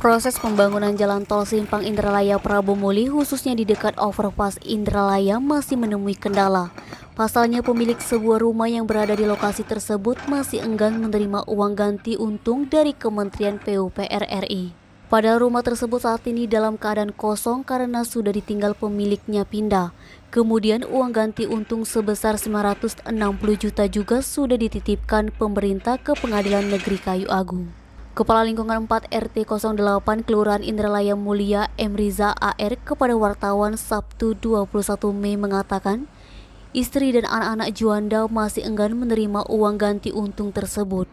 Proses pembangunan jalan tol Simpang Indralaya Prabu Muli khususnya di dekat overpass Indralaya masih menemui kendala. Pasalnya pemilik sebuah rumah yang berada di lokasi tersebut masih enggan menerima uang ganti untung dari Kementerian PUPR RI. Padahal rumah tersebut saat ini dalam keadaan kosong karena sudah ditinggal pemiliknya pindah. Kemudian uang ganti untung sebesar 960 juta juga sudah dititipkan pemerintah ke Pengadilan Negeri Kayu Agung. Kepala Lingkungan 4 RT 08 Kelurahan Indralaya Mulia M. Riza AR kepada wartawan Sabtu 21 Mei mengatakan, istri dan anak-anak Juanda masih enggan menerima uang ganti untung tersebut,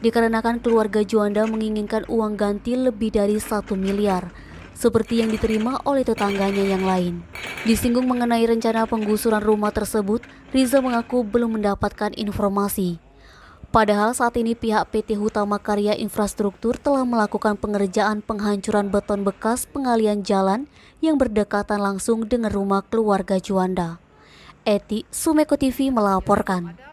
dikarenakan keluarga Juanda menginginkan uang ganti lebih dari 1 miliar, seperti yang diterima oleh tetangganya yang lain. Disinggung mengenai rencana penggusuran rumah tersebut, Riza mengaku belum mendapatkan informasi. Padahal saat ini pihak PT Hutama Karya Infrastruktur telah melakukan pengerjaan penghancuran beton bekas pengalian jalan yang berdekatan langsung dengan rumah keluarga Juanda. Eti, Sumeko TV melaporkan.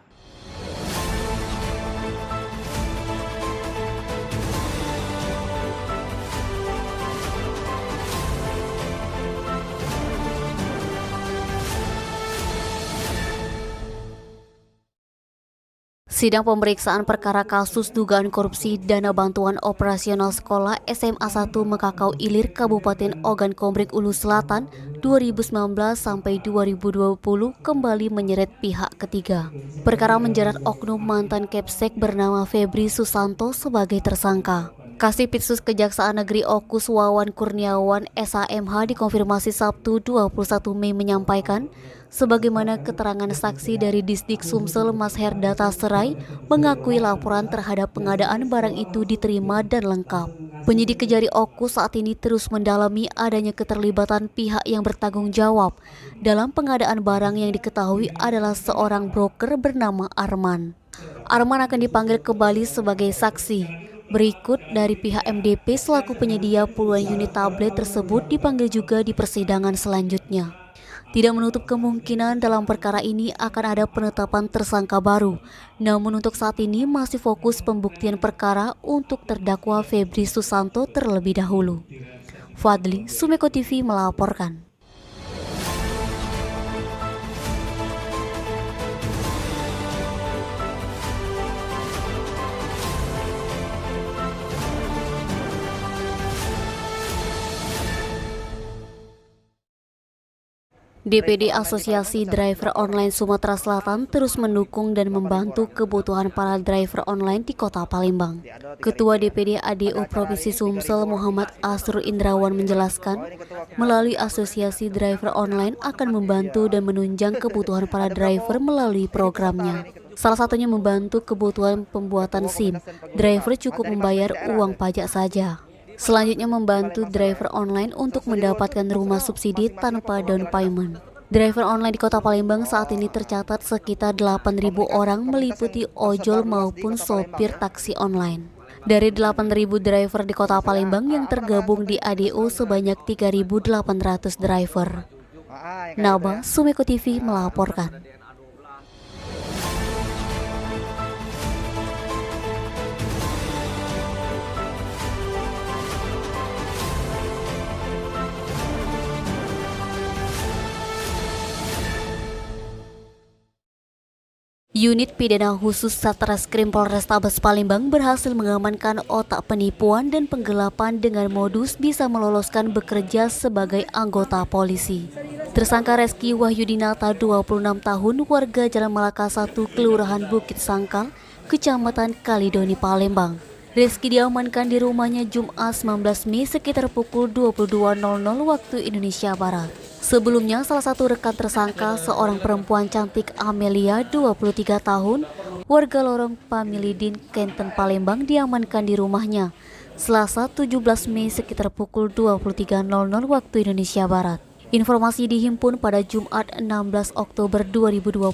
Sidang pemeriksaan perkara kasus dugaan korupsi dana bantuan operasional sekolah SMA 1 Mekakau Ilir Kabupaten Ogan Komering Ulu Selatan 2019 sampai 2020 kembali menyeret pihak ketiga. Perkara menjerat oknum mantan Kepsek bernama Febri Susanto sebagai tersangka. Kasipitsus Kejaksaan Negeri Okus Wawan Kurniawan SHMH dikonfirmasi Sabtu 21 Mei menyampaikan, sebagaimana keterangan saksi dari Disdik Sumsel Mas Herdata Serai mengakui laporan terhadap pengadaan barang itu diterima dan lengkap. Penyidik Kejari Okus saat ini terus mendalami adanya keterlibatan pihak yang bertanggung jawab dalam pengadaan barang yang diketahui adalah seorang broker bernama Arman. Arman akan dipanggil kembali sebagai saksi. Berikut dari pihak MDP selaku penyedia puluhan unit tablet tersebut dipanggil juga di persidangan selanjutnya. Tidak menutup kemungkinan dalam perkara ini akan ada penetapan tersangka baru. Namun untuk saat ini masih fokus pembuktian perkara untuk terdakwa Febri Susanto terlebih dahulu. Fadli, Sumeko TV melaporkan. DPD Asosiasi Driver Online Sumatera Selatan terus mendukung dan membantu kebutuhan para driver online di Kota Palembang. Ketua DPD ADO Provinsi Sumsel Muhammad Asrul Indrawan menjelaskan, melalui Asosiasi Driver Online akan membantu dan menunjang kebutuhan para driver melalui programnya. Salah satunya membantu kebutuhan pembuatan SIM. Driver cukup membayar uang pajak saja. Selanjutnya membantu driver online untuk mendapatkan rumah subsidi tanpa down payment. Driver online di Kota Palembang saat ini tercatat sekitar 8.000 orang meliputi ojol maupun sopir taksi online. Dari 8.000 driver di Kota Palembang yang tergabung di ADO sebanyak 3.800 driver. Naba, Sumeko TV melaporkan. Unit Pidana Khusus Satreskrim Polrestabes Palembang berhasil mengamankan otak penipuan dan penggelapan dengan modus bisa meloloskan bekerja sebagai anggota polisi. Tersangka Reski Wahyudinata, 26 tahun, warga Jalan Malaka 1, Kelurahan Bukit Sangkal, Kecamatan Kalidoni, Palembang. Reski diamankan di rumahnya Jumat 19 Mei sekitar pukul 22.00 waktu Indonesia Barat. Sebelumnya, salah satu rekan tersangka, seorang perempuan cantik Amelia, 23 tahun, warga Lorong Pamilidin, Kenten, Palembang, diamankan di rumahnya Selasa 17 Mei sekitar pukul 23.00 waktu Indonesia Barat. Informasi dihimpun pada Jumat 16 Oktober 2020,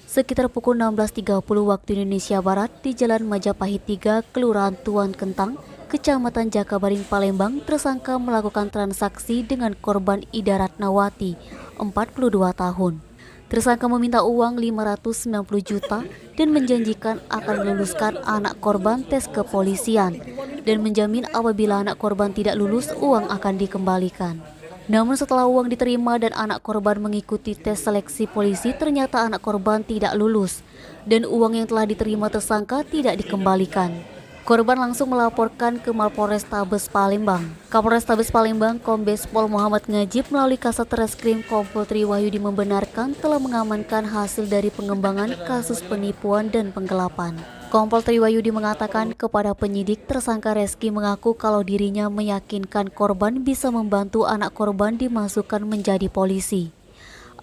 sekitar pukul 16.30 waktu Indonesia Barat di Jalan Majapahit 3, Kelurahan Tuan Kentang, Kecamatan Jakabaring, Palembang. Tersangka melakukan transaksi dengan korban Ida Ratnawati, 42 tahun. Tersangka meminta uang 590 juta dan menjanjikan akan meluluskan anak korban tes kepolisian. dan menjamin apabila anak korban tidak lulus, uang akan dikembalikan. Namun setelah uang diterima dan anak korban mengikuti tes seleksi polisi, ternyata anak korban tidak lulus dan uang yang telah diterima tersangka tidak dikembalikan. Korban langsung melaporkan ke Mapolrestabes Palembang. Kapolrestabes Palembang Kombes Pol Muhammad Ngajib melalui Kasat Reskrim Kompol Triwahyudi membenarkan telah mengamankan hasil dari pengembangan kasus penipuan dan penggelapan. Kompol Triwahyudi mengatakan kepada penyidik, tersangka Reski mengaku kalau dirinya meyakinkan korban bisa membantu anak korban dimasukkan menjadi polisi.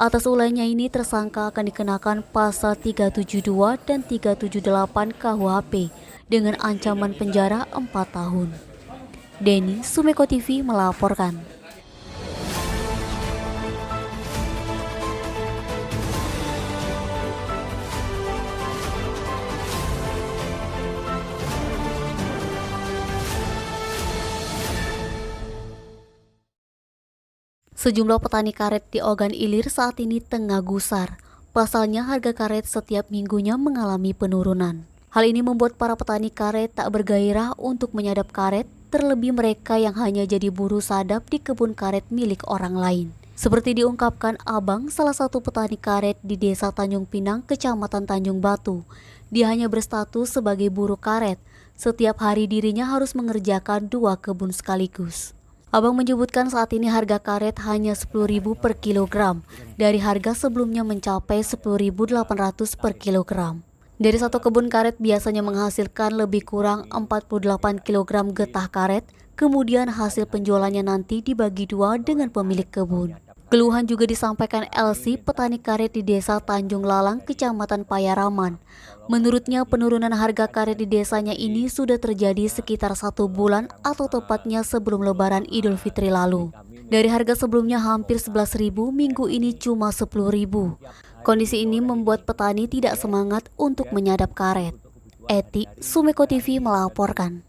Atas ulahnya ini, tersangka akan dikenakan pasal 372 dan 378 KUHP dengan ancaman penjara 4 tahun. Denny, Sumeko TV melaporkan. Sejumlah petani karet di Ogan Ilir saat ini tengah gusar. Pasalnya harga karet setiap minggunya mengalami penurunan. Hal ini membuat para petani karet tak bergairah untuk menyadap karet, terlebih mereka yang hanya jadi buruh sadap di kebun karet milik orang lain. Seperti diungkapkan Abang, salah satu petani karet di Desa Tanjung Pinang, Kecamatan Tanjung Batu. Dia hanya berstatus sebagai buruh karet. Setiap hari dirinya harus mengerjakan 2 kebun sekaligus. Abang menyebutkan saat ini harga karet hanya Rp10.000 per kilogram, dari harga sebelumnya mencapai Rp10.800 per kilogram. Dari satu kebun karet biasanya menghasilkan lebih kurang 48 kilogram getah karet, kemudian hasil penjualannya nanti dibagi 2 dengan pemilik kebun. Keluhan juga disampaikan Elsie, petani karet di Desa Tanjung Lalang, Kecamatan Payaraman. Menurutnya, penurunan harga karet di desanya ini sudah terjadi sekitar 1 bulan atau tepatnya sebelum Lebaran Idul Fitri lalu. Dari harga sebelumnya hampir Rp11.000, minggu ini cuma Rp10.000. Kondisi ini membuat petani tidak semangat untuk menyadap karet. Eti, Sumeko TV melaporkan.